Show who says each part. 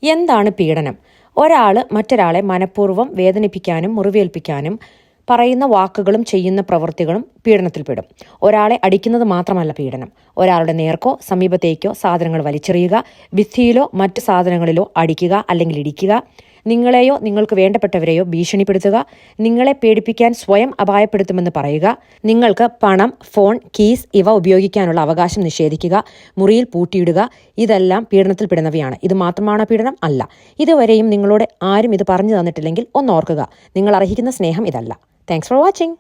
Speaker 1: എന്താണ് പീഡനം? ഒരാൾ മറ്റൊരാളെ മനഃപൂർവ്വം വേദനിപ്പിക്കാനും മുറിവേൽപ്പിക്കാനും പറയുന്ന വാക്കുകളും ചെയ്യുന്ന പ്രവൃത്തികളും പീഡനത്തിൽപ്പെടും. ഒരാളെ അടിക്കുന്നത് മാത്രമല്ല പീഡനം. ഒരാളുടെ നേർക്കോ സമീപത്തേക്കോ സാധനങ്ങൾ വലിച്ചെറിയുക, ഭിത്തിയിലോ മറ്റ് സാധനങ്ങളിലോ അടിക്കുക അല്ലെങ്കിൽ ഇടിക്കുക, നിങ്ങളെയോ നിങ്ങൾക്ക് വേണ്ടപ്പെട്ടവരെയോ ഭീഷണിപ്പെടുത്തുക, നിങ്ങളെ പേടിപ്പിക്കാൻ സ്വയം അപായപ്പെടുത്തുമെന്ന് പറയുക, നിങ്ങൾക്ക് പണം, ഫോൺ, കീസ് ഇവ ഉപയോഗിക്കാനുള്ള അവകാശം നിഷേധിക്കുക, മുറിയിൽ പൂട്ടിയിടുക, ഇതെല്ലാം പീഡനത്തിൽപ്പെടുന്നവയാണ്. ഇത് മാത്രമാണോ പീഡനം? അല്ല. ഇതുവരെയും നിങ്ങളോട് ആരും ഇത് പറഞ്ഞു തന്നിട്ടില്ലെങ്കിൽ ഒന്നോർക്കുക, നിങ്ങൾ അർഹിക്കുന്ന സ്നേഹം ഇതല്ല. Thanks for watching.